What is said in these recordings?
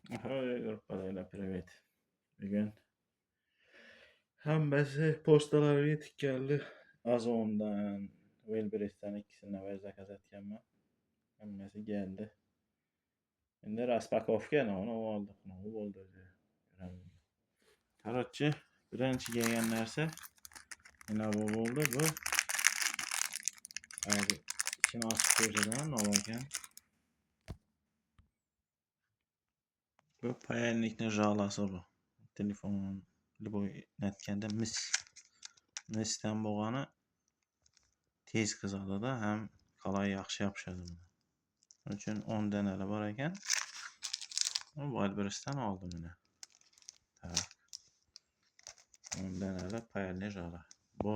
Ahoy gruppalarla привет. Bugün hammasi postalarga yetib keldi. Ozondan, Wildberries'ten ikkisini ve zakaz etganman. Hammasi geldi. Endi raspakovka onu oldik. Ne bo'ldi o'zi? Короче, birinchi kelgan narsa mana bu bo'ldi. Bu hozir ichini ochib ko'rsataman, nima ekan. Bu payalnikni jalasi bu. Telefon любой netkanda misdan bo'lgani tez qizadi-da, ham qalay yaxshi yopishadi buni. Onun uchun 10 danali bor ekan. Wildberries'dan oldim buni. Tak. 10 danali payalni jala. Bu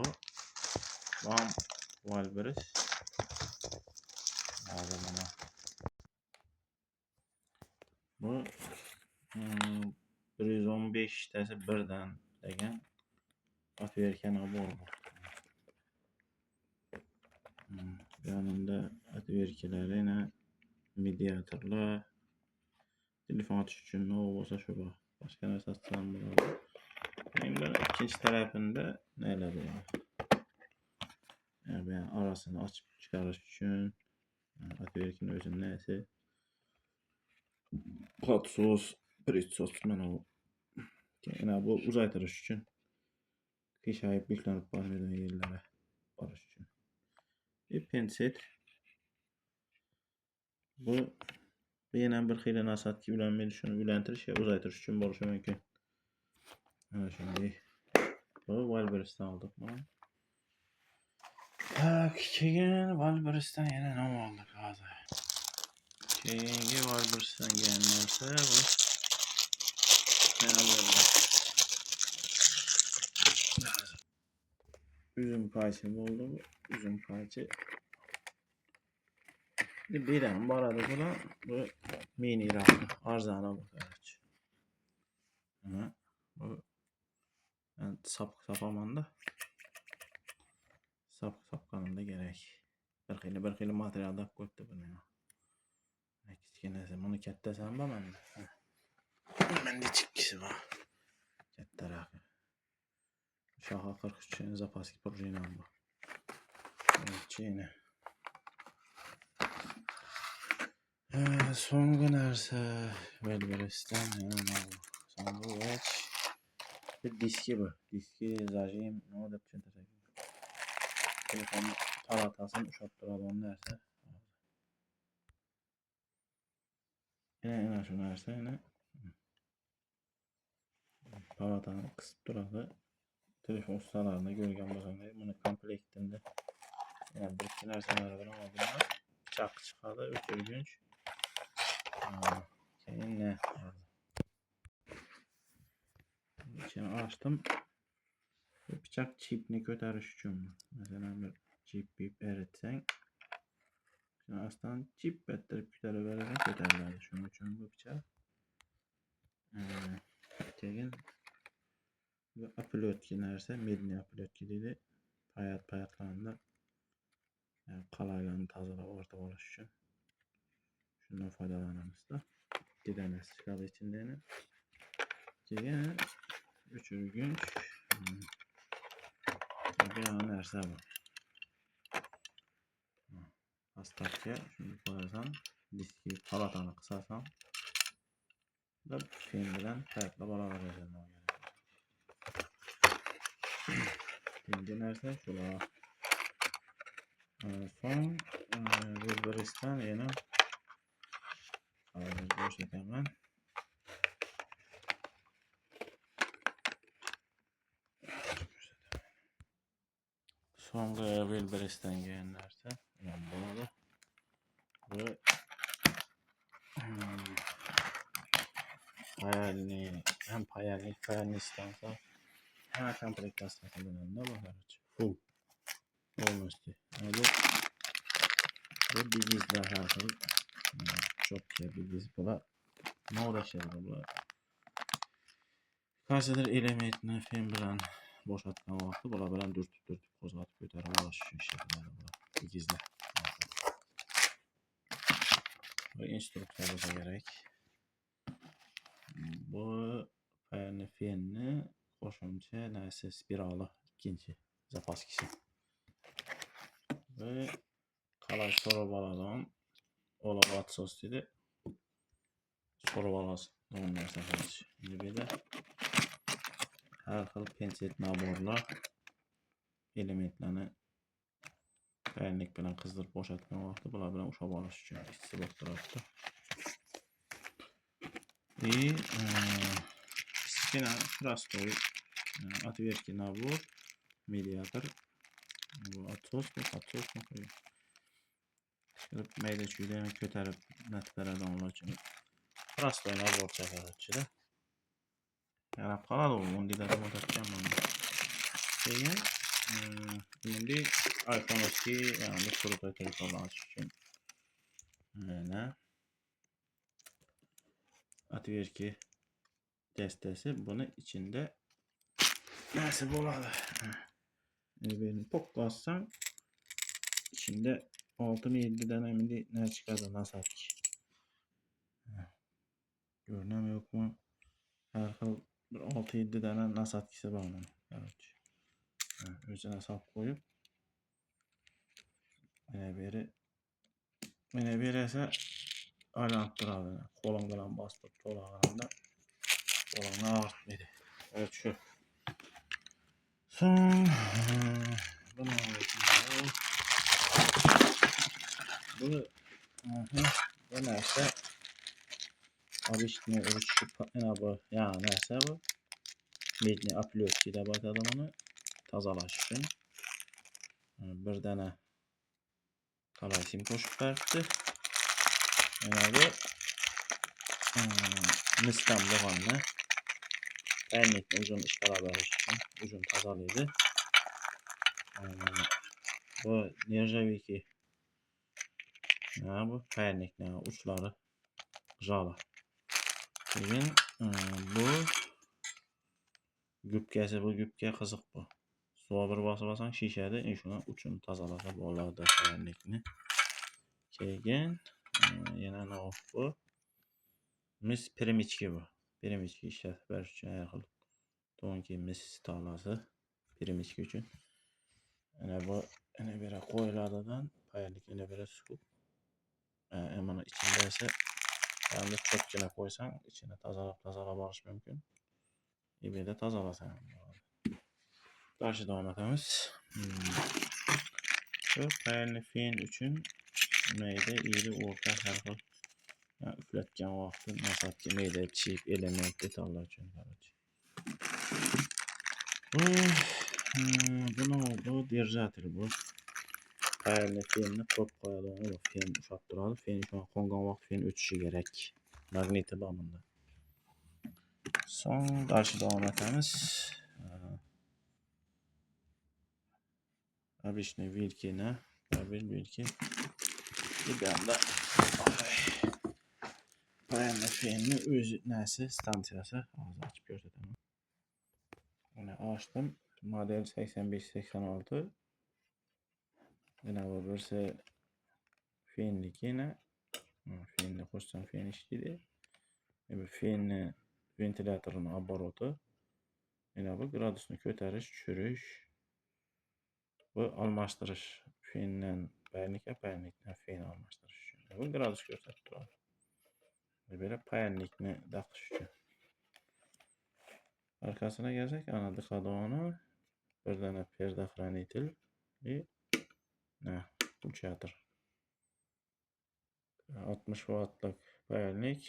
Vam Wildberries. Hozir mana. Bu 115 tasi birdan degan отвертка nabor bu. Yanında отверткалari yana mediatorlar, telefon açış uchun ne bo'lsa shu bor. Boshqa narsasi ham bo'ladi. Endi ikkinchi tarafında nelar bor? Yani arasini ochib chiqarish uchun отверткаning o'zini nasi? Podsos, pritsos mana bu. Yana bu uzaytirish uchun qiyshayib beklanib qolmaydigan yerlarga borish uchun. Penset. Bu yana bir xil nasatki bilan men shuni uylantirish va uzaytirish uchun bo'lishi mumkin. Mana shunday. Bu Wildberries'dan oldik mana. Tak, keyin Wildberries'dan yana nima oldik hozir? Keyingi Wildberries'dan kelgan narsa bu. Mana bu. Üzüm qaychi bo'ldi bu. Üzüm qaychi. Biram boradi bular. Bu mini rakı arzana bu kardeş. Bu ben sapamanda. Sapkanında gerek. Bir xil materialda koydu bunu ya. Kichkinasi buni kattasi ham bor menda. Menda chikkisi bor. Kattaroq. Shaha 43 zapaski prujinam bor. Chini. So'nggi narsa Wildberries'dan yana sandwich. Bir diski bu. Diski zajim nima deb tushuntirsak. Telefon palatasini ushlab turadigan narsa. Yana shu narsa yana palatani qisib turadi. Telefon ustalarini ko'rgan bo'lsangiz, buni komplektida yana bir ikki narsalar bilan oldim. Pichoq chiqadi, o'chirgunch. Keyin ne? İçini açtım. Pichoq chipni ko'tarish uchun. Masalan, bir chip eritsang, shuni astan chip battirib ko'taraveradi, ko'tariladi. Shuning uchun bu pichoq. Keyin bu aplyotki narsa, medni aplyotki deydi. Payatlarında qalaylarni tozalab ortib olish uchun. Shundan foydalanamizda. Bir tanesi chiqadi ichidan. Keyin o'chirgunch. Bir narsa bu. Astarga shuni qo'yasan, diski palatani qisasan. Da fen bilan tayyorlab olaverasan. Endi narsa shular. So'ng Wildberries'dan yana ko'rsataman. So'nggi Wildberries'dan kelgan narsa mana bo'ladi. Bu payalni istansa hamma komplektatsiya qilinadi bu qarchi. Full. Полностью. Bu bigizlar har xil. Cho'pcha bigiz bular. Mo'rashadi bular. Qaysidir elementni fen bilan bo'shatgan vaqtda bular bilan dürtib qo'zg'atib ko'tarib olish uchun ishlatiladi bular. Bigizlar. Bu instruksiya bo'lsa kerak. fenni qo'shimcha narsa spirali ikkinchi zapaskisi. Ve qalay so'rab oladigan olib atsos dedi. So'rab olasiz. Bunun narsa qilish. Endi bu yerda har xil penset naborlar elementlarni payernik bilan qizdirib bo'shatgan vaqtda bular bilan ushlab olish uchun issiq bo'lib turibdi. И kichkina простой отвертки набор, медиатор, отсос mayda chuyda ko'tarib natlaradiganlar uchun простой nabor chaqiruvchida. Yarab qoladi u, undida o'tadigan keyin endi iPhone 2 yani quruq telefonlar uchun mana отвертки destasi buni ichida narsa bo'ladi. Endi poklasam içinde 6-7 tane ne çıkardı nasatki. Görünüm yok mu? Her xil 6-7 tane nasatkisi var bunun. Evet. Özüne sap koyup mene beri ise alanttırады. Kolun bilan bastırıp dolağında kolunu ağırtmaydı. Evet şu. Son bunu bu neyse обычный ручки bu yani neyse bu medni aplötki de bakalım onu tazalaş için bir tane kalasim koşup verdi. Yani bu miskan boğanla payernikni uzun işgalaberiş için uzun tazalıydı. Bu nержавейки bu payernikni uçları jala. Keyin bu güpkesi bu güpke kızık bu. Suya bir basıp alsan şişede şuna uçunu tazalasa bo'ladi payernikni. Keyin yana ne bu? Mis pirimichki bu. Pirimichki ishlatib berish uchun har xil to'nki mis talasi pirimichki uchun. Ana bu ana bera qo'yiladigan payernik ana bera sukup mana ichida esa endi cho'kkina qo'ysang ichini tozalab olish mumkin. Bu yerda tozalasang Daşı davam etamiz. Şu payernik fen uchun mayda iri o'rta har xil üfletken vaqti nasatki mayda chip element detallar uchun bu держатель bu payernik fenni qo'yib qo'yadigan fen ushlab turadi. Fen shunga qo'ngan vaqt fen o'tishi kerak. Magniti bor bunda. So'ng dashi davom etamiz. Обычный вилкина, вилки. Gidəndə payernik fenni öz nəsi stansiyası ağzı açıb göstərəm. Bunu açdım. Model 8586. Yine bu birisi fenlik yine. Fenni qo'shsam fen ishlaydi. Bu fenni ventilyatorning обороты. Yine bu gradusni ko'tarish, tushirish. Bu almashtirish fendan payernikka, payernikdan fen almashtirish uchun. Bu gradus ko'rsatib turadi. Böyle payernikni taqish uchun. Arkasına gelsak ana diqadoni bir dana пердохранитель и включатор. 60 wattlik payernik,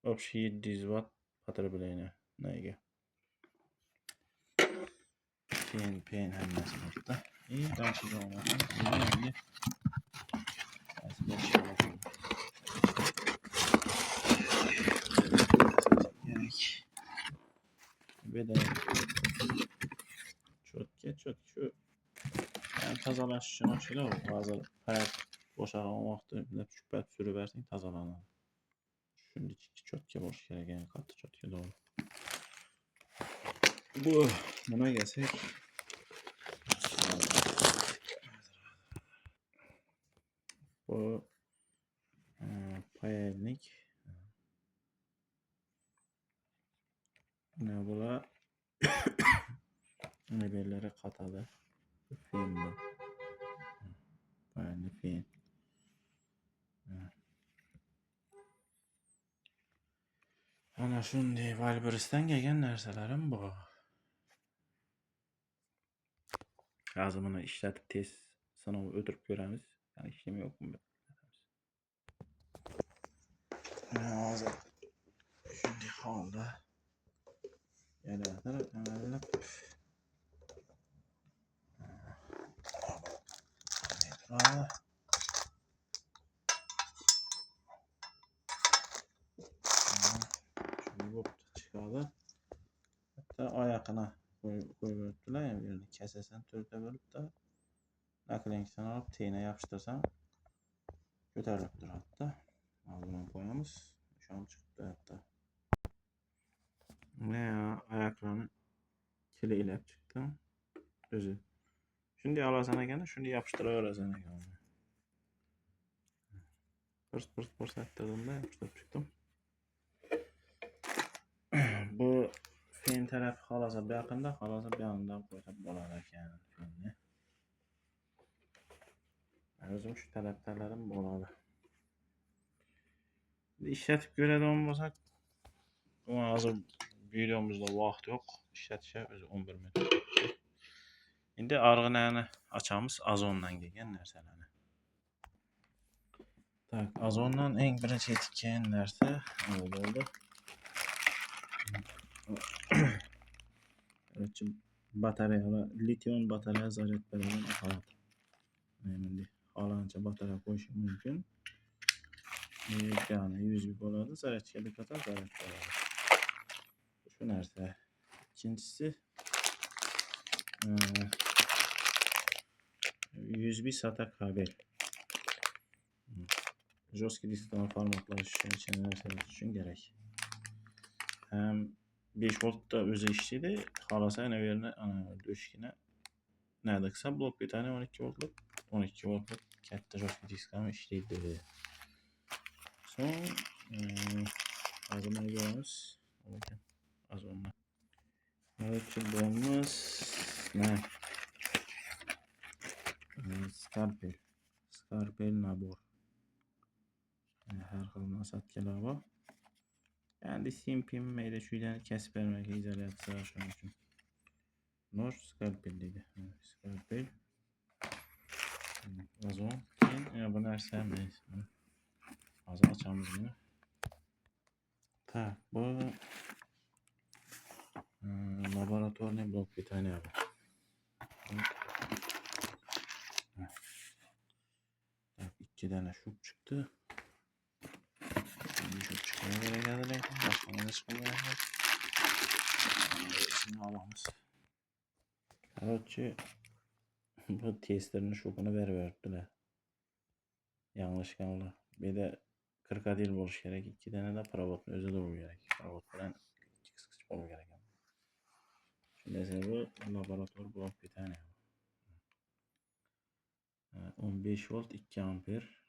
общий 700 watt потребление nega. Fen hammasi burada. И дальше devam edelim. Bedava çok şu yani tazalaş için o şeyler var. Bazı hayat boşalan vakti küçük sürüversin tazalanır. Şimdi çötke boş gereken katı çötke doğru. Buna gelsek bu payernik ne bula Mebelleri katalı. Film bu. Yani film. Ana şunday Valbrist'ten gelgen narsalarim bu. Hazır bunu işletip tez sınavı ötürüp göremiz. Yani işlemi yok mu? Hazır. Şunday halda. Yalatar. Aa. Şöyle bu çıkardı. Hatta ayakına koyuyordular ya birini kesesen türde bölüp de naklenkisini alıp teyine yapıştırsan götürülüp dur hatta. Ağzına koyamız. Şu an çıktı hatta. Ne ya ayaklarını kileyilep çıktı. Özü. Şimdi alasana gene, şimdi yapıştırıverasana gene. Pırs ettirdim yapıştırıp çıktım. Bu fen taraf halasa bir yakında, halasa bir yandan koysa bolarak yani. Fenni. Özüm şu taleplerim boladı. İşletip göreden olmasak, ama hazır videomuzda vakt yok. İşletişe özü 11 metre. Şimdi argınağını açamız Azon'dan gelgen nerselerine. Tak, Azon'dan en birinci etken nerse oldu. Evet, batarya, lityum batarya zaret veren aparat. Yani alanca batarya koyuşu mümkün. Yani 100 bir boladı, zaret gelip atar, zaret boladı. Şu nerse. İkincisi 101 SATA kabel. Jostki diskten formatlaş için nerse için gerek. Hem 5 volt da özü işledi. Halasa ne yerine döşkine neredeyse blok bir tane 12 voltluk 12 voltluk katta jostki diskam işledi. Son azımına görüyoruz. Az onunla. Evet, çubuğumuz ne? Skarpel nabor. Yani her xil satkeler var. Yani simpim meyde şuydan kesip vermek izolyasiya şunun için. Nor skalpel dedi. Skalpel. Azon. Keyin bu narsa emas. Hozir açamiz buni. Так, bu laboratorniy blok питания bu. Tak, 2 tane şup çıktı. Şimdi şup çıkmaya gerek yok. Başka ne çıkmıyor? Şimdi alamız. Короче, bu testlerini şupunu veriverdiler. Yanlışlıkla. Bir de 40 adil buluş gerek. 2 tane de provotun özü dolu gerek. Provot bilen 2 kısıkçı bolu gerek. Şimdi bu laboratuvar blok питания. 15 volt 2 amper.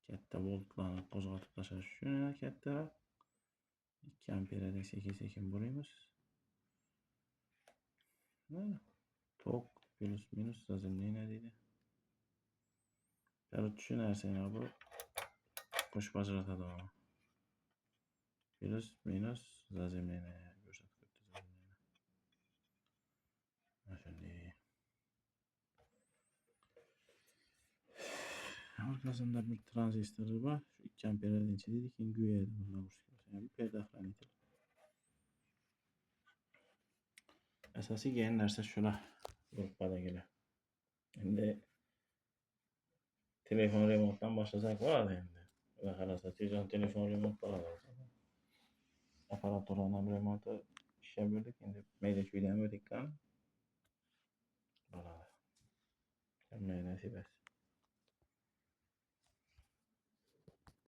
Katta voltlarni qo'zg'atib tashlash uchun kattaroq 2 amperda sekin buraymiz. Tok plus minus zazemleniya deydi. Короче, shu narsani bu qo'shib ajratadi. Plus minus zazemleniya ko'rsatib o'tdi. Shunday. Orqasida bir tranzistor bor. Shu 2 amperdan deydi, keyin guyadi bundan yani предохранитель. Asosiy kelgan narsa shular. Grupadagilar. Endi telefon remontdan boshlasak bo'ladi endi. Xudo xolasa telefon remont bo'ladi. Apparaturaning remonti ishlab berdik, endi mayda chuydan o'tdik bo'ladi. Hamma nasib etsin.